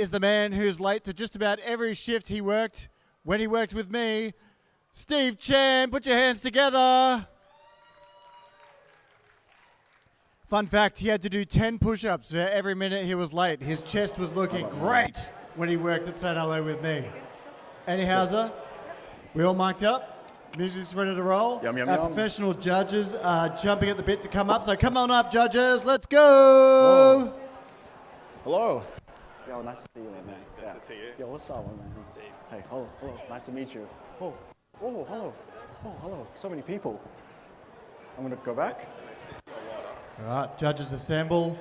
is the man who's late to just about every shift he worked when he worked with me. Steve Chan, put your hands together. Fun fact, he had to do 10 push-ups for every minute he was late. His chest was looking great when he worked at St. Hello with me. Anyhowser, we all mic'd up? Music's ready to roll. Yum, yum, Our yum. professional judges are jumping at the bit to come up, so come on up, judges. Let's go! Oh. Hello. Yo, nice to see you, man. Nice to see you. Yo, what's up, man? Steve. Hey, hello. Nice to meet you. Oh, hello. Oh, hello. So many people. I'm gonna go back. All right, judges assemble.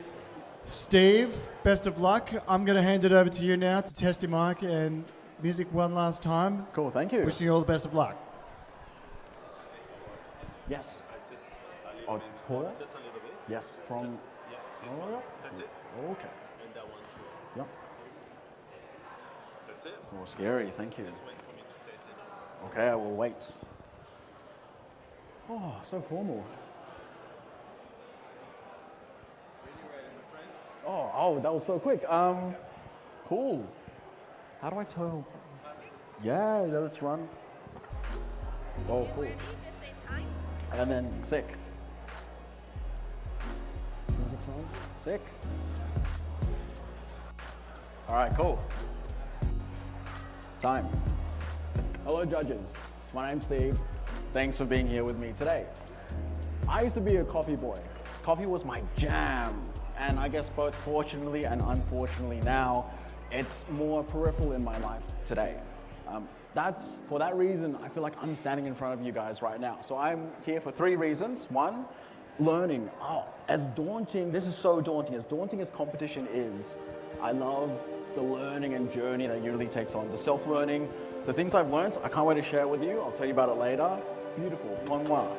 Steve, best of luck. I'm going to hand it over to you now to test your mic and music one last time. Cool, thank you. Wishing you all the best of luck. Yes. Oh, pour? Just a little bit. Yes, from... Yeah, this one. yeah. That's it. Okay. And that one too. Yep. That's it. Oh, scary, thank you. Just wait for me to taste it. Okay, I will wait. Oh, so formal. Oh, that was so quick. Cool. How do I tell? Yeah, let's run. Oh, cool. Ready? Just say time. And then sick. Music's on. Sick. All right, cool. Time. Hello, judges. My name's Steve. Thanks for being here with me today. I used to be a coffee boy. Coffee was my jam. And I guess both fortunately and unfortunately now, it's more peripheral in my life today. For that reason, I feel like I'm standing in front of you guys right now. So I'm here for 3 reasons. 1, learning. As daunting as competition is, I love the learning and journey that usually takes on. The self-learning, the things I've learned, I can't wait to share with you. I'll tell you about it later. Beautiful, mwah, mwah.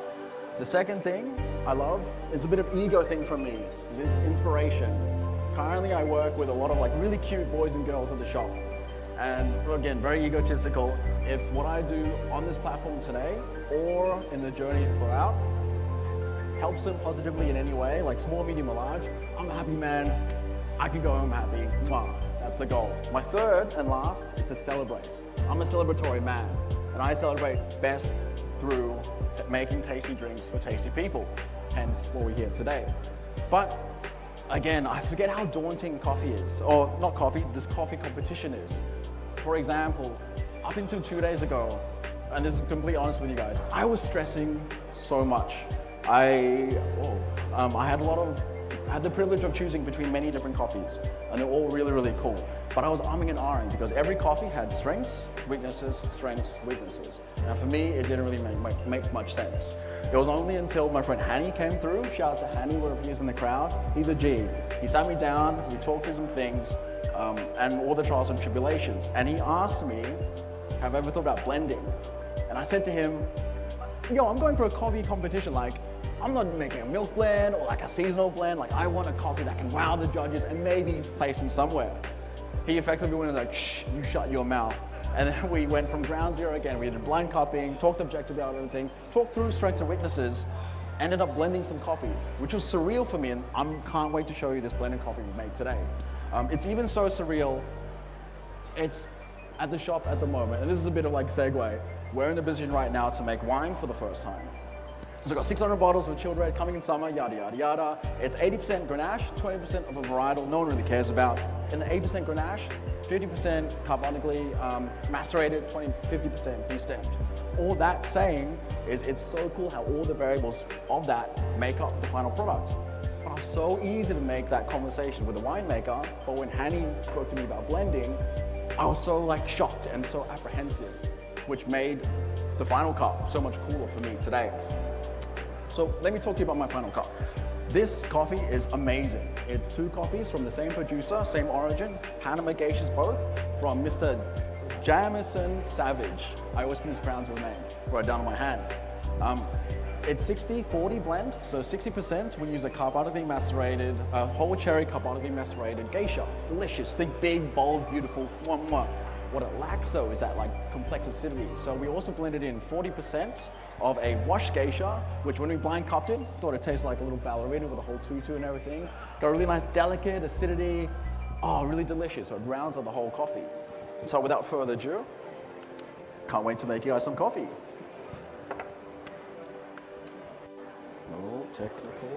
The second thing I love, it's a bit of ego thing for me, is it's inspiration. Currently I work with a lot of really cute boys and girls at the shop. And again, very egotistical. If what I do on this platform today or in the journey throughout helps them positively in any way, like small, medium, or large, I'm a happy man. I can go home happy. Mwah. That's the goal. My third and last is to celebrate. I'm a celebratory man, and I celebrate best through making tasty drinks for tasty people, hence what we're here today. But again, I forget how daunting coffee is, or not coffee, this coffee competition is. For example, up until 2 days ago, and this is completely honest with you guys, I was stressing so much. I had the privilege of choosing between many different coffees, and they're all really, really cool. But I was umming and ahhing because every coffee had strengths, weaknesses, And for me, it didn't really make much sense. It was only until my friend Hanny came through, shout out to Hanny, wherever he is in the crowd, he's a G. He sat me down, we talked through some things, and all the trials and tribulations. And he asked me, have I ever thought about blending? And I said to him, yo, I'm going for a coffee competition, I'm not making a milk blend or a seasonal blend, I want a coffee that can wow the judges and maybe place them somewhere. He effectively went shh, you shut your mouth. And then we went from ground zero again. We did blind cupping, talked objectively about everything, talked through strengths and weaknesses, ended up blending some coffees, which was surreal for me, and I can't wait to show you this blended coffee we made today. It's even so surreal, it's at the shop at the moment, and this is a bit of segue. We're in the position right now to make wine for the first time. So we've got 600 bottles of chilled red coming in summer, yada, yada, yada. It's 80% Grenache, 20% of a varietal no one really cares about. In the 80% Grenache, 50% carbonically macerated, 50% destemmed. All that saying is it's so cool how all the variables of that make up the final product. But it was so easy to make that conversation with a winemaker, but when Hanny spoke to me about blending, I was so shocked and so apprehensive, which made the final cup so much cooler for me today. So let me talk to you about my final cup. This coffee is amazing. It's 2 coffees from the same producer, same origin, Panama Geishas both, from Mr. Jamison Savage. I always mispronounce his name, wrote it down on my hand. It's 60-40 blend, so 60% we use a carbonically macerated, whole cherry carbonically macerated geisha. Delicious, think big, bold, beautiful, mwah, mwah. What it lacks though is that complex acidity. So we also blended in 40% of a washed geisha, which when we blind cupped it, thought it tasted like a little ballerina with a whole tutu and everything. Got a really nice delicate acidity, Oh, really delicious. So it rounds out the whole coffee. So without further ado, can't wait to make you guys some coffee. A little technical.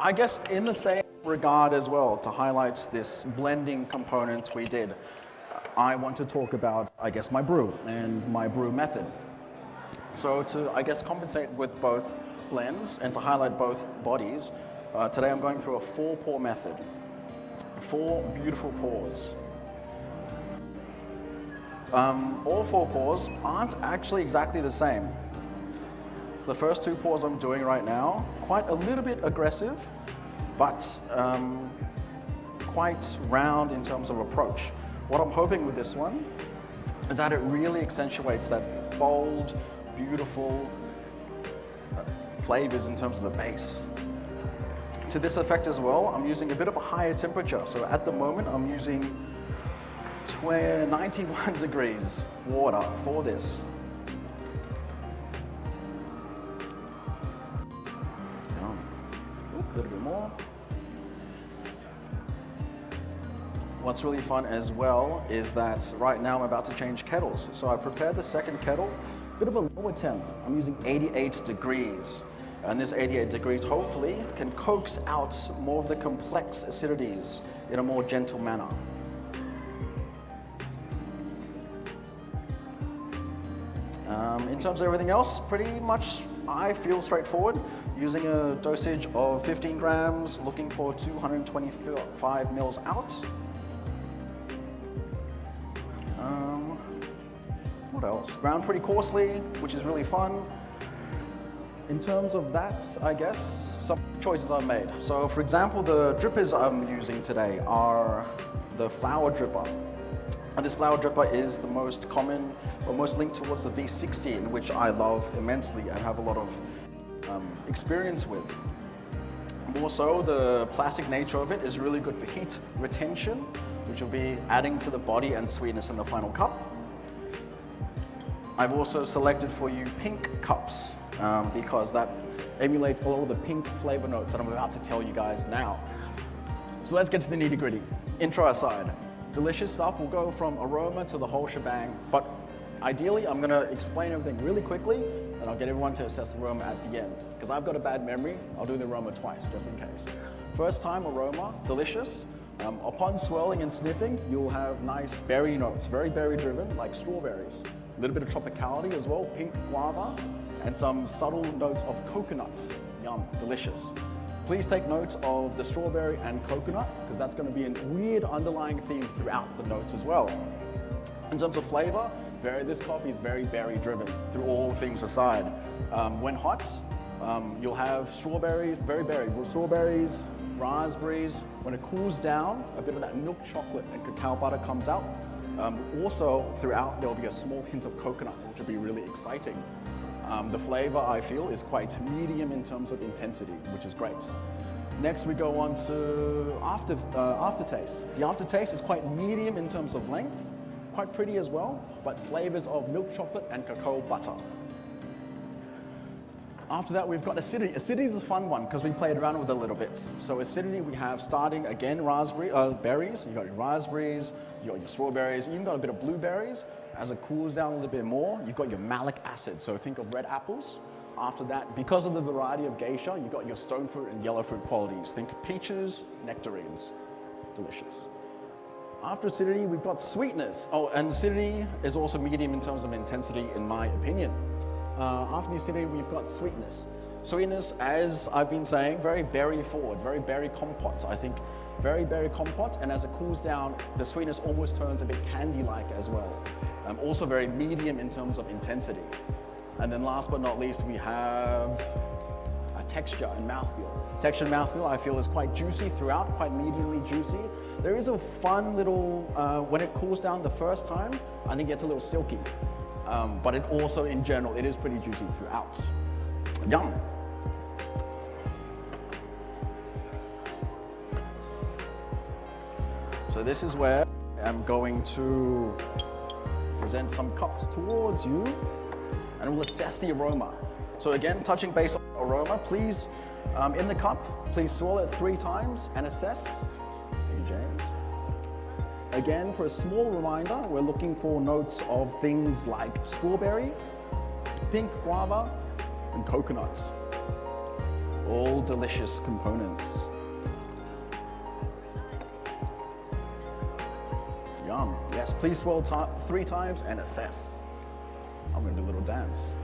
I guess in the same regard as well, to highlight this blending component we did, I want to talk about, I guess, my brew and my brew method. So to, I guess, compensate with both blends and to highlight both bodies, today I'm going through a 4-pour method. 4 beautiful pours. All 4 pours aren't actually exactly the same. So the first 2 pours I'm doing right now, quite a little bit aggressive, but quite round in terms of approach. What I'm hoping with this one is that it really accentuates that bold, beautiful flavors in terms of the base. To this effect as well, I'm using a bit of a higher temperature. So at the moment, I'm using 91 degrees water for this. A little bit more. What's really fun as well is that right now I'm about to change kettles. So I prepared the second kettle, a bit of a lower temp. I'm using 88 degrees. And this 88 degrees hopefully can coax out more of the complex acidities in a more gentle manner. In terms of everything else, pretty much I feel straightforward. Using a dosage of 15 grams, looking for 225 mils out. What else? Ground pretty coarsely, which is really fun. In terms of that, I guess, some choices I've made. So for example, the drippers I'm using today are the flour dripper. And this flour dripper is the most common, or most linked towards the V60, which I love immensely and have a lot of experience with. More so, the plastic nature of it is really good for heat retention, which will be adding to the body and sweetness in the final cup. I've also selected for you pink cups because that emulates all of the pink flavor notes that I'm about to tell you guys now. So let's get to the nitty-gritty. Intro aside, delicious stuff. We'll go from aroma to the whole shebang, but ideally I'm gonna explain everything really quickly and I'll get everyone to assess the aroma at the end. Because I've got a bad memory, I'll do the aroma twice, just in case. First time aroma, delicious. Upon swirling and sniffing, you'll have nice berry notes, very berry driven, like strawberries. A little bit of tropicality as well, pink guava, and some subtle notes of coconut. Yum, delicious. Please take note of the strawberry and coconut, because that's going to be a weird underlying theme throughout the notes as well. In terms of flavor, this coffee is very berry driven, through all things aside. When hot, you'll have strawberries, very berry, strawberries, raspberries. When it cools down, a bit of that milk chocolate and cacao butter comes out. Also, throughout, there'll be a small hint of coconut, which will be really exciting. The flavor, I feel, is quite medium in terms of intensity, which is great. Next, we go on to aftertaste. The aftertaste is quite medium in terms of length, quite pretty as well, but flavors of milk chocolate and cacao butter. After that, we've got acidity. Acidity is a fun one because we played around with it a little bit. So acidity, we have starting again berries. You got your raspberries, you got your strawberries, you even got a bit of blueberries. As it cools down a little bit more, you've got your malic acid. So think of red apples. After that, because of the variety of geisha, you got your stone fruit and yellow fruit qualities. Think peaches, nectarines, delicious. After acidity, we've got sweetness. Oh, and acidity is also medium in terms of intensity, in my opinion. After the acidity, we've got sweetness. Sweetness, as I've been saying, very berry forward, very berry compote. I think very berry compote, and as it cools down, the sweetness almost turns a bit candy-like as well. Also very medium in terms of intensity. And then last but not least, we have a texture and mouthfeel. Texture and mouthfeel, I feel, is quite juicy throughout, quite mediumly juicy. There is a fun little, when it cools down the first time, I think it gets a little silky. But it also, in general, it is pretty juicy throughout. Yum. So this is where I'm going to present some cups towards you and we'll assess the aroma. So again, touching base on aroma, please In the cup, please swirl it 3 times and assess. Thank you, James. Again, for a small reminder, we're looking for notes of things like strawberry, pink guava, and coconuts. All delicious components. Yum. Yes, please swirl 3 times and assess. I'm gonna do a little dance.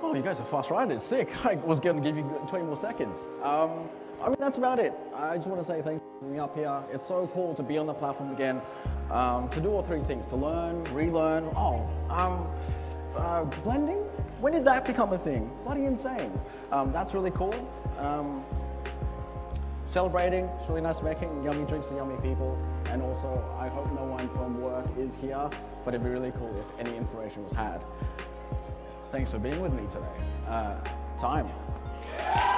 Oh, you guys are fast riders, sick. I was going to give you 20 more seconds. I mean, that's about it. I just want to say thank you for being up here. It's so cool to be on the platform again, to do all 3 things, to learn, relearn. Blending? When did that become a thing? Bloody insane. That's really cool. Celebrating, it's really nice making yummy drinks for yummy people. And also, I hope no one from work is here, but it'd be really cool if any inspiration was had. Thanks for being with me today. Time.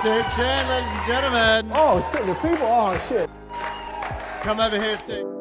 Steve Chen, ladies and gentlemen. Oh, shit, there's people. Oh, shit. Come over here, Steve.